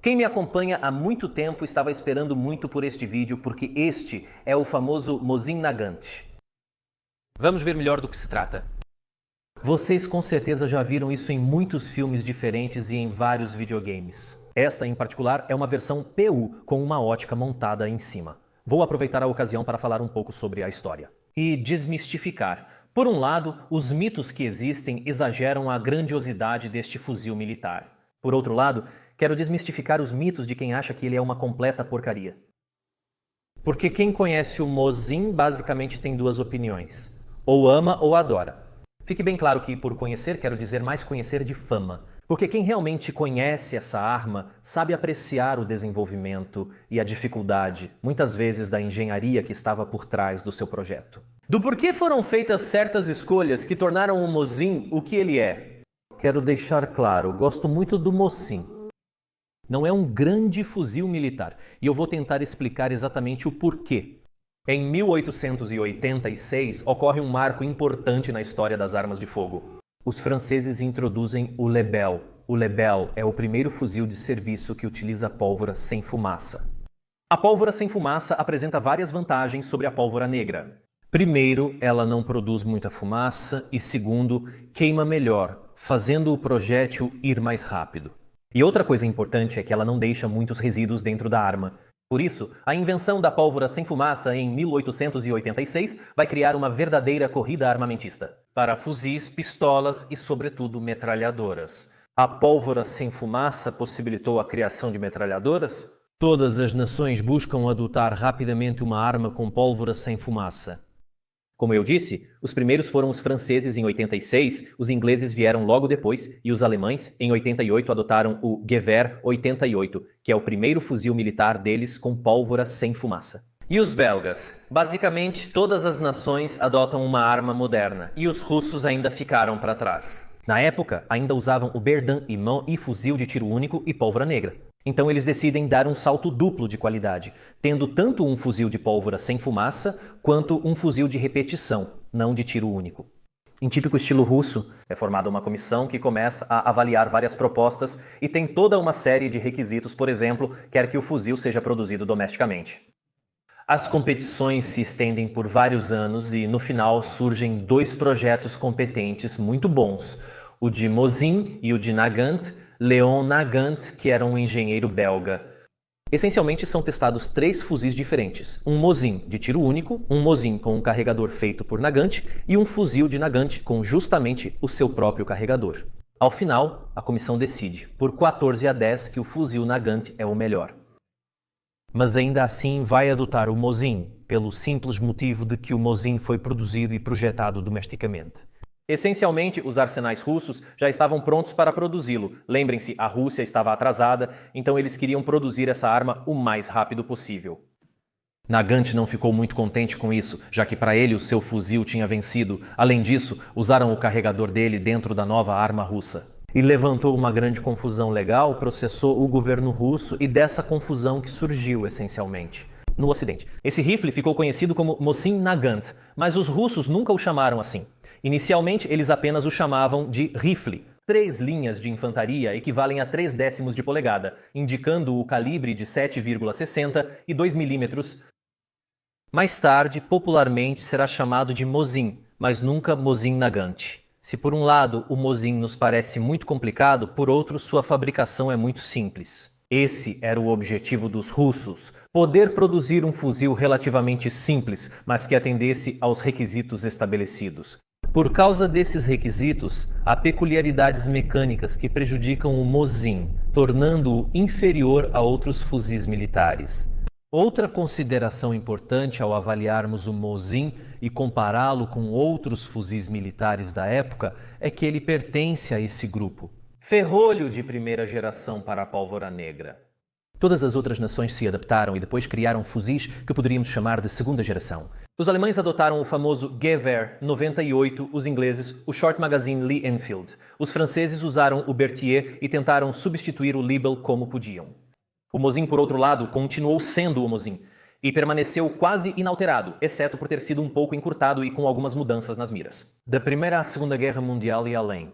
Quem me acompanha há muito tempo estava esperando muito por este vídeo porque este é o famoso Mosin Nagant. Vamos ver melhor do que se trata. Vocês com certeza já viram isso em muitos filmes diferentes e em vários videogames. Esta, em particular, é uma versão PU com uma ótica montada em cima. Vou aproveitar a ocasião para falar um pouco sobre a história e desmistificar. Por um lado, os mitos que existem exageram a grandiosidade deste fuzil militar. Por outro lado, quero desmistificar os mitos de quem acha que ele é uma completa porcaria. Porque quem conhece o Mosin basicamente tem duas opiniões. Ou ama ou adora. Fique bem claro que por conhecer quero dizer mais conhecer de fama. Porque quem realmente conhece essa arma sabe apreciar o desenvolvimento e a dificuldade, muitas vezes da engenharia que estava por trás do seu projeto. Do porquê foram feitas certas escolhas que tornaram o Mosin o que ele é. Quero deixar claro, gosto muito do Mosin. Não é um grande fuzil militar, e eu vou tentar explicar exatamente o porquê. Em 1886, ocorre um marco importante na história das armas de fogo. Os franceses introduzem o Lebel. O Lebel é o primeiro fuzil de serviço que utiliza pólvora sem fumaça. A pólvora sem fumaça apresenta várias vantagens sobre a pólvora negra. Primeiro, ela não produz muita fumaça e segundo, queima melhor, fazendo o projétil ir mais rápido. E outra coisa importante é que ela não deixa muitos resíduos dentro da arma. Por isso, a invenção da pólvora sem fumaça em 1886 vai criar uma verdadeira corrida armamentista para fuzis, pistolas e, sobretudo, metralhadoras. A pólvora sem fumaça possibilitou a criação de metralhadoras? Todas as nações buscam adotar rapidamente uma arma com pólvora sem fumaça. Como eu disse, os primeiros foram os franceses em 86, os ingleses vieram logo depois e os alemães, em 88, adotaram o Gewehr 88, que é o primeiro fuzil militar deles com pólvora sem fumaça. E os belgas? Basicamente, todas as nações adotam uma arma moderna e os russos ainda ficaram para trás. Na época, ainda usavam o Berdan-Imam e fuzil de tiro único e pólvora negra. Então eles decidem dar um salto duplo de qualidade, tendo tanto um fuzil de pólvora sem fumaça, quanto um fuzil de repetição, não de tiro único. Em típico estilo russo, é formada uma comissão que começa a avaliar várias propostas e tem toda uma série de requisitos, por exemplo, quer que o fuzil seja produzido domesticamente. As competições se estendem por vários anos e, no final, surgem dois projetos competentes muito bons, o de Mosin e o de Nagant, Léon Nagant, que era um engenheiro belga. Essencialmente são testados três fuzis diferentes, um Mosin de tiro único, um Mosin com um carregador feito por Nagant e um fuzil de Nagant com justamente o seu próprio carregador. Ao final, a comissão decide, por 14-10, que o fuzil Nagant é o melhor. Mas ainda assim vai adotar o Mosin, pelo simples motivo de que o Mosin foi produzido e projetado domesticamente. Essencialmente, os arsenais russos já estavam prontos para produzi-lo. Lembrem-se, a Rússia estava atrasada, então eles queriam produzir essa arma o mais rápido possível. Nagant não ficou muito contente com isso, já que para ele o seu fuzil tinha vencido. Além disso, usaram o carregador dele dentro da nova arma russa. E levantou uma grande confusão legal, processou o governo russo e dessa confusão que surgiu, essencialmente, no Ocidente. Esse rifle ficou conhecido como Mosin Nagant, mas os russos nunca o chamaram assim. Inicialmente, eles apenas o chamavam de rifle. 3 linhas de infantaria equivalem a 3/10 de polegada, indicando o calibre de 7,60 e 2 milímetros. Mais tarde, popularmente, será chamado de Mosin, mas nunca Mosin Nagant. Se por um lado o Mosin nos parece muito complicado, por outro sua fabricação é muito simples. Esse era o objetivo dos russos, poder produzir um fuzil relativamente simples, mas que atendesse aos requisitos estabelecidos. Por causa desses requisitos, há peculiaridades mecânicas que prejudicam o Mosin, tornando-o inferior a outros fuzis militares. Outra consideração importante ao avaliarmos o Mosin e compará-lo com outros fuzis militares da época é que ele pertence a esse grupo. Ferrolho de primeira geração para a pólvora negra. Todas as outras nações se adaptaram e depois criaram fuzis que poderíamos chamar de segunda geração. Os alemães adotaram o famoso Gewehr 98, os ingleses o Short Magazine Lee Enfield. Os franceses usaram o Berthier e tentaram substituir o Libel como podiam. O Mosin, por outro lado, continuou sendo o Mosin e permaneceu quase inalterado, exceto por ter sido um pouco encurtado e com algumas mudanças nas miras. Da Primeira à Segunda Guerra Mundial e além.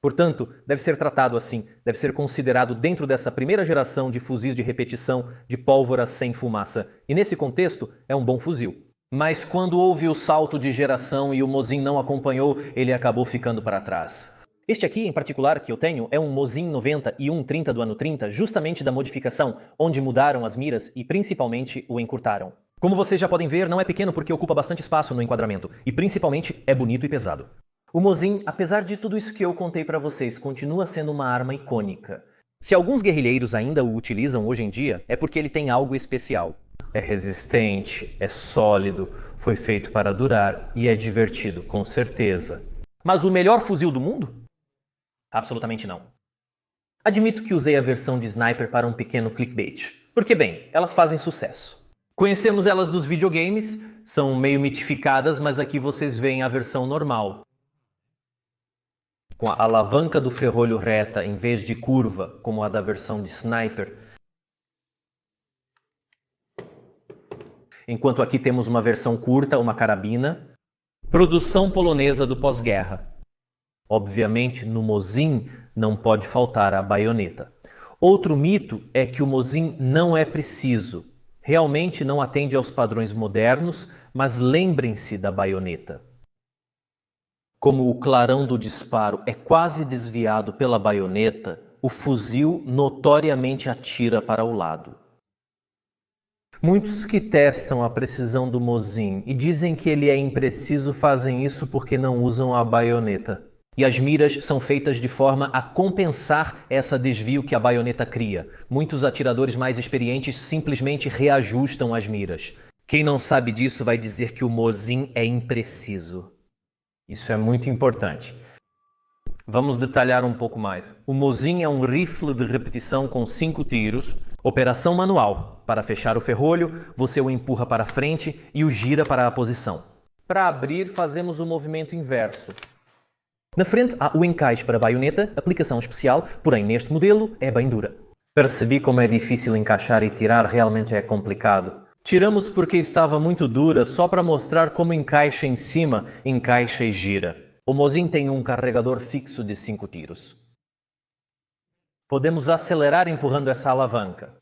Portanto, deve ser tratado assim, deve ser considerado dentro dessa primeira geração de fuzis de repetição de pólvora sem fumaça. E nesse contexto, é um bom fuzil. Mas quando houve o salto de geração e o Mosin não acompanhou, ele acabou ficando para trás. Este aqui, em particular, que eu tenho, é um Mosin 90 e 130 do ano 30, justamente da modificação, onde mudaram as miras e principalmente o encurtaram. Como vocês já podem ver, não é pequeno porque ocupa bastante espaço no enquadramento, e principalmente é bonito e pesado. O Mosin, apesar de tudo isso que eu contei para vocês, continua sendo uma arma icônica. Se alguns guerrilheiros ainda o utilizam hoje em dia, é porque ele tem algo especial. É resistente, é sólido, foi feito para durar e é divertido, com certeza. Mas o melhor fuzil do mundo? Absolutamente não. Admito que usei a versão de sniper para um pequeno clickbait, porque bem, elas fazem sucesso. Conhecemos elas dos videogames, são meio mitificadas, mas aqui vocês veem a versão normal. Com a alavanca do ferrolho reta em vez de curva, como a da versão de sniper. Enquanto aqui temos uma versão curta, uma carabina. Produção polonesa do pós-guerra. Obviamente, no Mosin não pode faltar a baioneta. Outro mito é que o Mosin não é preciso. Realmente não atende aos padrões modernos, mas lembrem-se da baioneta. Como o clarão do disparo é quase desviado pela baioneta, o fuzil notoriamente atira para o lado. Muitos que testam a precisão do Mosin e dizem que ele é impreciso fazem isso porque não usam a baioneta. E as miras são feitas de forma a compensar essa desvio que a baioneta cria. Muitos atiradores mais experientes simplesmente reajustam as miras. Quem não sabe disso vai dizer que o Mosin é impreciso. Isso é muito importante. Vamos detalhar um pouco mais. O Mosin é um rifle de repetição com 5 tiros, operação manual. Para fechar o ferrolho, você o empurra para frente e o gira para a posição. Para abrir, fazemos o movimento inverso. Na frente há o encaixe para a baioneta, aplicação especial, porém neste modelo é bem dura. Percebi como é difícil encaixar e tirar, realmente é complicado. Tiramos porque estava muito dura, só para mostrar como encaixa em cima, encaixa e gira. O Mosin tem um carregador fixo de 5 tiros. Podemos acelerar empurrando essa alavanca.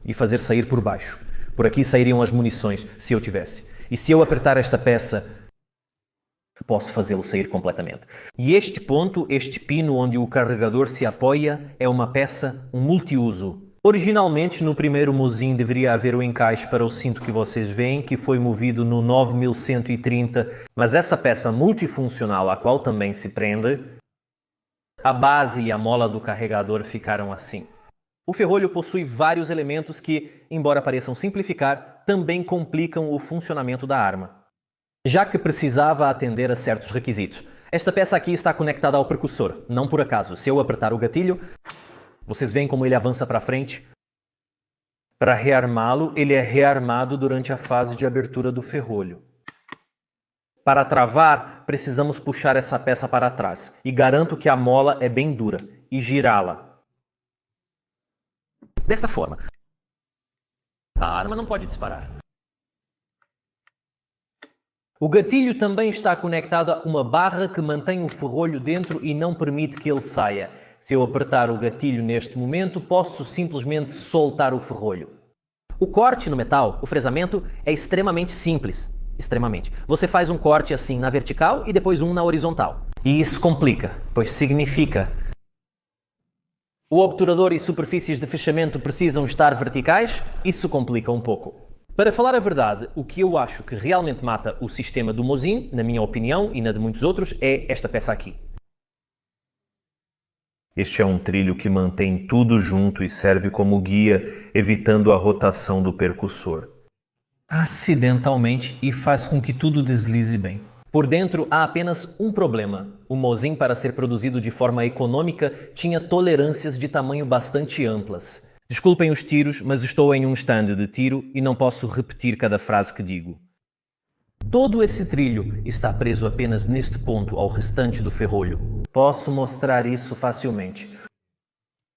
E fazer sair por baixo. Por aqui sairiam as munições, se eu tivesse. E se eu apertar esta peça, posso fazê-lo sair completamente. E este ponto, este pino onde o carregador se apoia, é uma peça, um multiuso. Originalmente, no primeiro Mosin deveria haver o encaixe para o cinto que vocês veem, que foi movido no 9130, mas essa peça multifuncional, a qual também se prende, a base e a mola do carregador ficaram assim. O ferrolho possui vários elementos que, embora pareçam simplificar, também complicam o funcionamento da arma, já que precisava atender a certos requisitos. Esta peça aqui está conectada ao percussor, não por acaso. Se eu apertar o gatilho, vocês veem como ele avança para frente. Para rearmá-lo, ele é rearmado durante a fase de abertura do ferrolho. Para travar, precisamos puxar essa peça para trás, e garanto que a mola é bem dura, e girá-la. Desta forma, a arma não pode disparar. O gatilho também está conectado a uma barra que mantém o ferrolho dentro e não permite que ele saia. Se eu apertar o gatilho neste momento, posso simplesmente soltar o ferrolho. O corte no metal, o fresamento, é extremamente simples. Extremamente. Você faz um corte assim na vertical e depois um na horizontal. E isso complica, pois significa o obturador e superfícies de fechamento precisam estar verticais. Isso complica um pouco. Para falar a verdade, o que eu acho que realmente mata o sistema do Mosin, na minha opinião e na de muitos outros, é esta peça aqui. Este é um trilho que mantém tudo junto e serve como guia, evitando a rotação do percussor. Acidentalmente, e faz com que tudo deslize bem. Por dentro há apenas um problema. O Mosin, para ser produzido de forma econômica, tinha tolerâncias de tamanho bastante amplas. Desculpem os tiros, mas estou em um stand de tiro e não posso repetir cada frase que digo. Todo esse trilho está preso apenas neste ponto ao restante do ferrolho. Posso mostrar isso facilmente.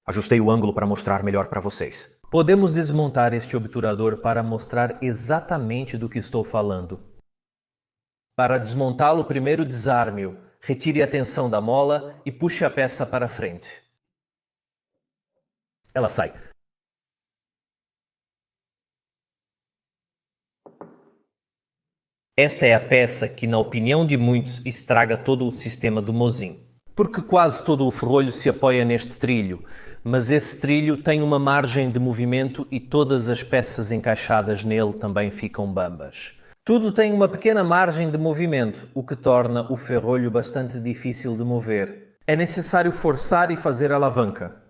Ajustei o ângulo para mostrar melhor para vocês. Podemos desmontar este obturador para mostrar exatamente do que estou falando. Para desmontá-lo, primeiro desarme-o. Retire a tensão da mola e puxe a peça para frente. Ela sai. Esta é a peça que, na opinião de muitos, estraga todo o sistema do Mosin. Porque quase todo o ferrolho se apoia neste trilho, mas esse trilho tem uma margem de movimento e todas as peças encaixadas nele também ficam bambas. Tudo tem uma pequena margem de movimento, o que torna o ferrolho bastante difícil de mover. É necessário forçar e fazer alavanca.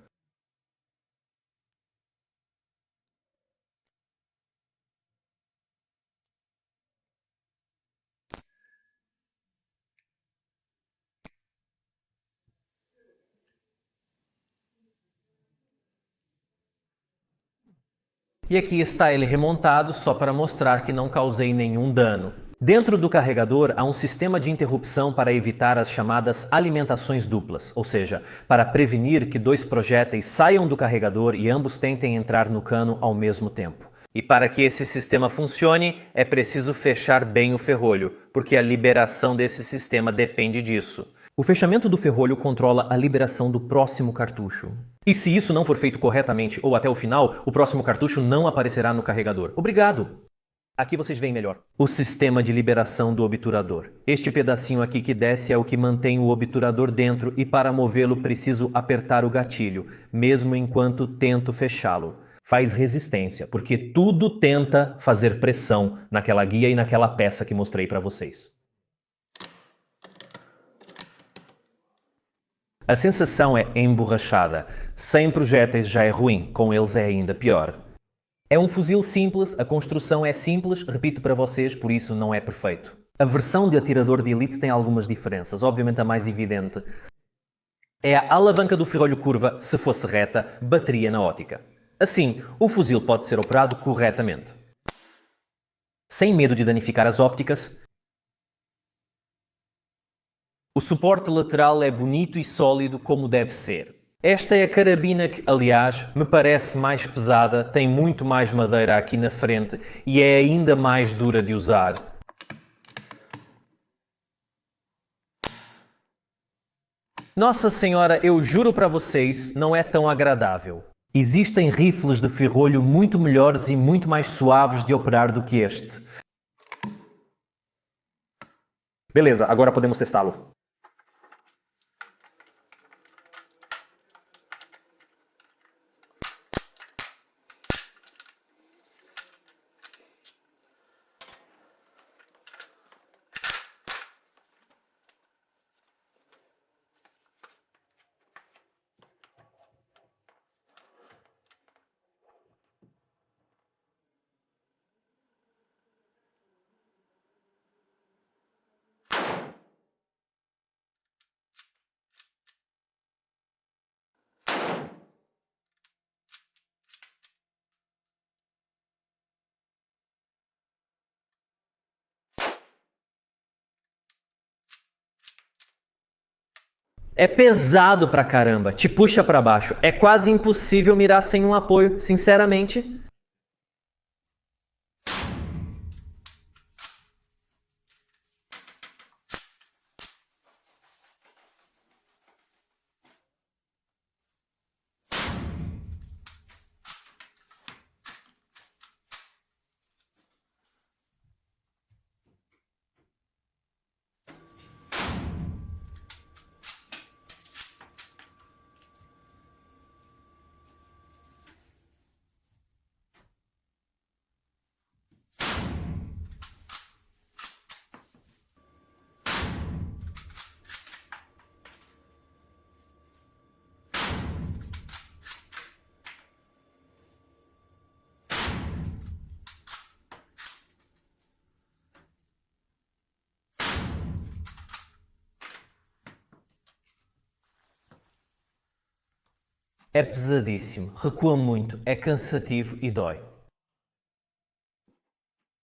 E aqui está ele remontado só para mostrar que não causei nenhum dano. Dentro do carregador há um sistema de interrupção para evitar as chamadas alimentações duplas, ou seja, para prevenir que dois projéteis saiam do carregador e ambos tentem entrar no cano ao mesmo tempo. E para que esse sistema funcione, é preciso fechar bem o ferrolho, porque a liberação desse sistema depende disso. O fechamento do ferrolho controla a liberação do próximo cartucho. E se isso não for feito corretamente ou até o final, o próximo cartucho não aparecerá no carregador. Obrigado! Aqui vocês veem melhor. O sistema de liberação do obturador. Este pedacinho aqui que desce é o que mantém o obturador dentro e para movê-lo preciso apertar o gatilho, mesmo enquanto tento fechá-lo. Faz resistência, porque tudo tenta fazer pressão naquela guia e naquela peça que mostrei para vocês. A sensação é emborrachada. Sem projéteis já é ruim, com eles é ainda pior. É um fuzil simples, a construção é simples, repito para vocês, por isso não é perfeito. A versão de atirador de elite tem algumas diferenças, obviamente a mais evidente é a alavanca do ferrolho curva, se fosse reta, bateria na ótica. Assim, o fuzil pode ser operado corretamente. Sem medo de danificar as ópticas. O suporte lateral é bonito e sólido como deve ser. Esta é a carabina que, aliás, me parece mais pesada, tem muito mais madeira aqui na frente e é ainda mais dura de usar. Nossa Senhora, eu juro para vocês, não é tão agradável. Existem rifles de ferrolho muito melhores e muito mais suaves de operar do que este. Beleza, agora podemos testá-lo. É pesado pra caramba, te puxa pra baixo. É quase impossível mirar sem um apoio, sinceramente. É pesadíssimo, recua muito, é cansativo e dói.